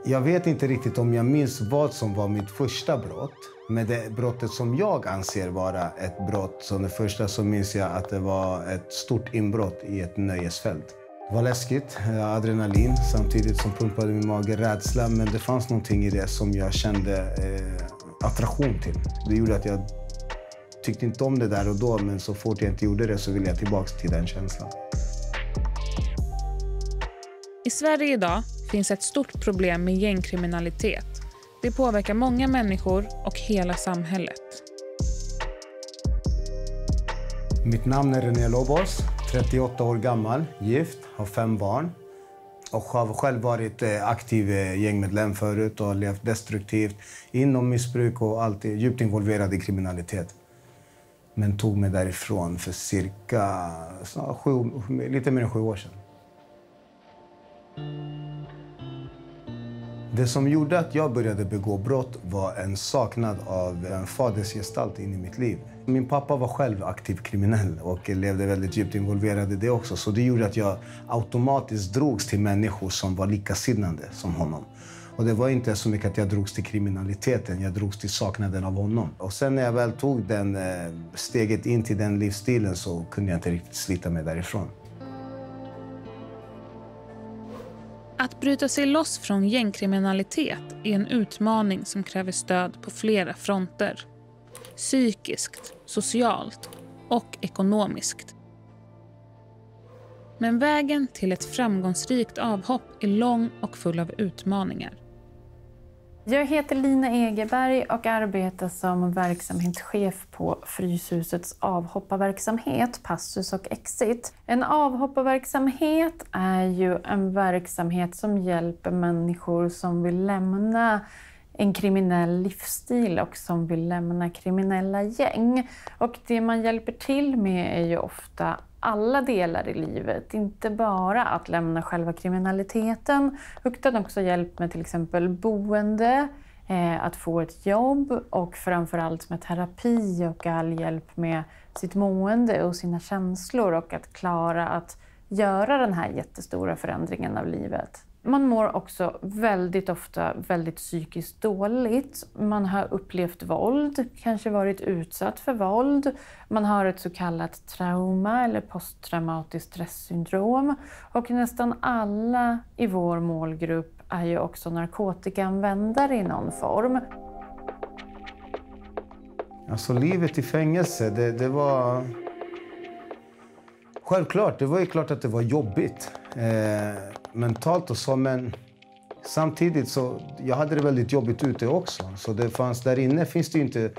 Jag vet inte riktigt om jag minns vad som var mitt första brott. Men det brottet som jag anser vara ett brott, som det första, så minns jag att det var ett stort inbrott i ett nöjesfält. Det var läskigt, adrenalin samtidigt som pumpade min mage, rädsla. Men det fanns någonting i det som jag kände attraktion till. Det gjorde att jag tyckte inte om det där och då, men så fort jag inte gjorde det så ville jag tillbaka till den känslan. I Sverige idag finns ett stort problem med gängkriminalitet. Det påverkar många människor och hela samhället. Mitt namn är René Lobos, 38 år gammal, gift, har 5 barn. Och har själv varit aktiv gängmedlem förut och levt destruktivt inom missbruk och alltid djupt involverad i kriminalitet. Men tog mig därifrån för lite mer än 7 år sedan. Det som gjorde att jag började begå brott var en saknad av en fadersgestalt in i mitt liv. Min pappa var själv aktiv kriminell och levde väldigt djupt involverad i det också. Så det gjorde att jag automatiskt drogs till människor som var likasinnande som honom. Och det var inte så mycket att jag drogs till kriminaliteten, jag drogs till saknaden av honom. Och sen när jag väl tog den steget in till den livsstilen så kunde jag inte riktigt slita mig därifrån. Att bryta sig loss från gängkriminalitet är en utmaning som kräver stöd på flera fronter. Psykiskt, socialt och ekonomiskt. Men vägen till ett framgångsrikt avhopp är lång och full av utmaningar. Jag heter Lina Egerberg och arbetar som verksamhetschef på Fryshusets avhopparverksamhet, Passus och Exit. En avhopparverksamhet är ju en verksamhet som hjälper människor som vill lämna en kriminell livsstil och som vill lämna kriminella gäng. Och det man hjälper till med är ju ofta alla delar i livet, inte bara att lämna själva kriminaliteten, utan också hjälp med till exempel boende, att få ett jobb och framförallt med terapi och all hjälp med sitt mående och sina känslor och att klara att göra den här jättestora förändringen av livet. Man mår också väldigt ofta väldigt psykiskt dåligt. Man har upplevt våld, kanske varit utsatt för våld. Man har ett så kallat trauma eller posttraumatiskt stresssyndrom. Och nästan alla i vår målgrupp är ju också narkotikaanvändare i någon form. Alltså livet i fängelse, det var... Självklart, det var ju klart att det var jobbigt. Mentalt och så, men samtidigt så jag hade det väldigt jobbigt ute också. Så det fanns där inne finns det ju inte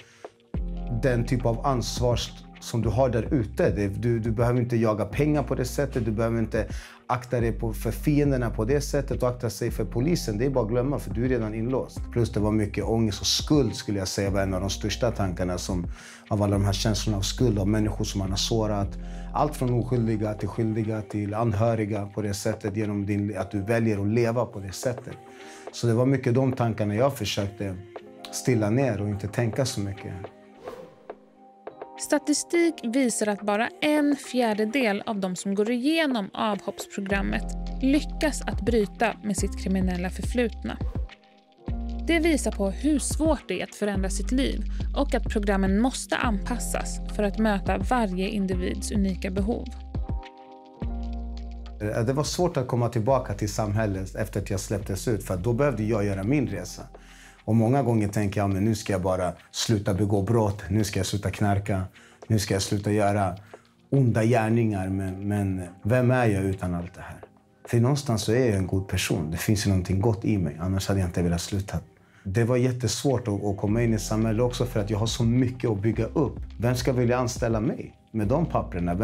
den typ av ansvar som du har där ute. Du behöver inte jaga pengar på det sättet, du behöver inte akta dig för fienderna på det sättet och akta sig för polisen. Det är bara att glömma för du är redan inlåst. Plus det var mycket ångest och skuld skulle jag säga var en av de största tankarna av alla de här känslorna av skuld av människor som man har sårat. Allt från oskyldiga till skyldiga till anhöriga på det sättet genom att du väljer att leva på det sättet. Så det var mycket de tankarna jag försökte stilla ner och inte tänka så mycket. Statistik visar att bara 1/4 av de som går igenom avhoppsprogrammet lyckas att bryta med sitt kriminella förflutna. Det visar på hur svårt det är att förändra sitt liv och att programmen måste anpassas för att möta varje individs unika behov. Det var svårt att komma tillbaka till samhället efter att jag släpptes ut för då behövde jag göra min resa. Och många gånger tänker jag, men nu ska jag bara sluta begå brott, nu ska jag sluta knarka, nu ska jag sluta göra onda gärningar. Men vem är jag utan allt det här? För någonstans så är jag en god person, det finns ju någonting gott i mig, annars hade jag inte velat sluta. Det var jättesvårt att komma in i samhället också för att jag har så mycket att bygga upp. Vem ska vilja anställa mig med de papperna?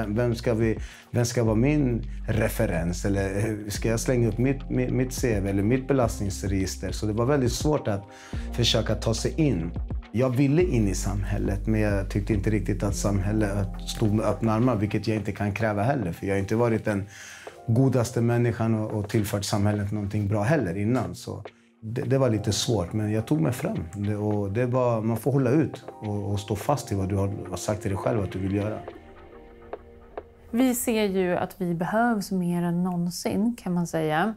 Vem ska vara min referens? Eller ska jag slänga upp mitt CV eller mitt belastningsregister? Så det var väldigt svårt att försöka ta sig in. Jag ville in i samhället men jag tyckte inte riktigt att samhället stod med öppna armar, vilket jag inte kan kräva heller. För jag har inte varit den godaste människan och tillfört samhället någonting bra heller innan. Så det var lite svårt, men jag tog mig fram. Man får hålla ut och stå fast i vad du har sagt till dig själv att du vill göra. Vi ser ju att vi behövs mer än någonsin, kan man säga.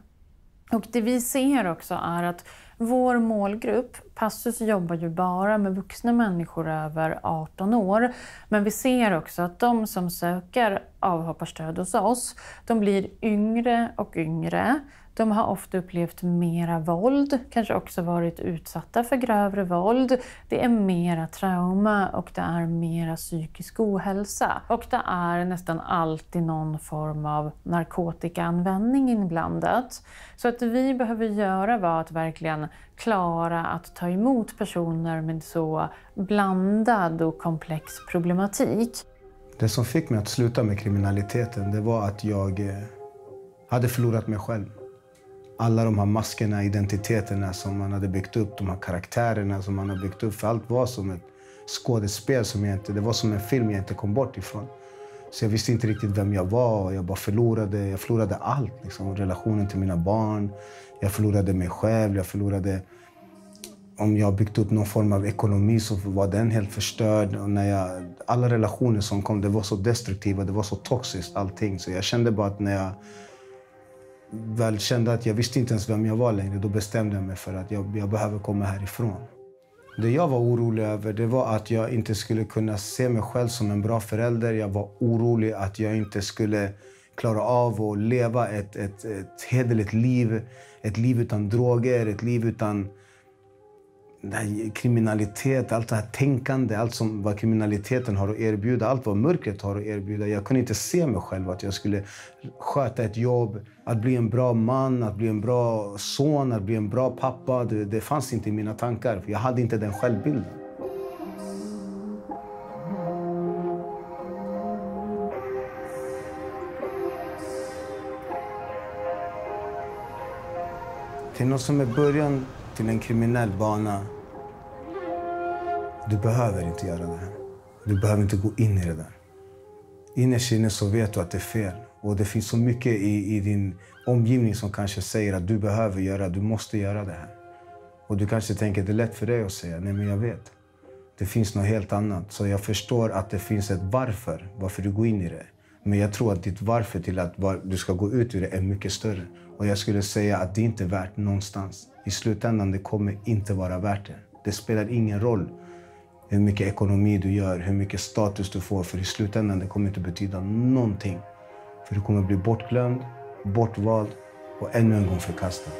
Och det vi ser också är att vår målgrupp, Passus jobbar ju bara med vuxna människor över 18 år. Men vi ser också att de som söker avhopparstöd hos oss, de blir yngre och yngre. De har ofta upplevt mera våld, kanske också varit utsatta för grövre våld. Det är mera trauma och det är mera psykisk ohälsa. Och det är nästan alltid någon form av narkotikaanvändning inblandat. Så att vi behöver göra var att verkligen klara att ta emot personer med så blandad och komplex problematik. Det som fick mig att sluta med kriminaliteten, det var att jag hade förlorat mig själv. Alla de här maskerna, identiteterna som man hade byggt upp, de här karaktärerna som man har byggt upp. För allt var som ett skådespel det var som en film jag inte kom bort ifrån. Så jag visste inte riktigt vem jag var och jag bara förlorade. Jag förlorade allt, liksom. Relationen till mina barn. Jag förlorade mig själv, jag förlorade... Om jag byggt upp någon form av ekonomi så var den helt förstörd. Och alla relationer som kom, det var så destruktiva, det var så toxiskt allting. Så jag kände bara att när jag väl kände att jag visste inte ens vem jag var längre, då bestämde jag mig för att jag behöver komma härifrån. Det jag var orolig över, det var att jag inte skulle kunna se mig själv som en bra förälder. Jag var orolig att jag inte skulle klara av att leva ett hederligt liv. Ett liv utan droger, ett liv utan kriminalitet, allt det här tänkande, allt som vad kriminaliteten har att erbjuda, allt vad mörkret har att erbjuda. Jag kunde inte se mig själv att jag skulle sköta ett jobb, att bli en bra man, att bli en bra son, att bli en bra pappa. Det fanns inte i mina tankar, för jag hade inte den självbilden. Till något som är början till en kriminell bana. Du behöver inte göra det här. Du behöver inte gå in i det där. Innerst inne så vet du att det är fel. Och det finns så mycket i din omgivning som kanske säger att du behöver göra, du måste göra det här. Och du kanske tänker att det är lätt för dig att säga, nej men jag vet. Det finns något helt annat. Så jag förstår att det finns ett varför du går in i det. Men jag tror att ditt varför till att du ska gå ut ur det är mycket större. Och jag skulle säga att det inte är värt någonstans. I slutändan det kommer inte vara värt det. Det spelar ingen roll hur mycket ekonomi du gör, hur mycket status du får. För i slutändan det kommer inte betyda någonting. För du kommer bli bortglömd, bortvald och ännu en gång förkastad.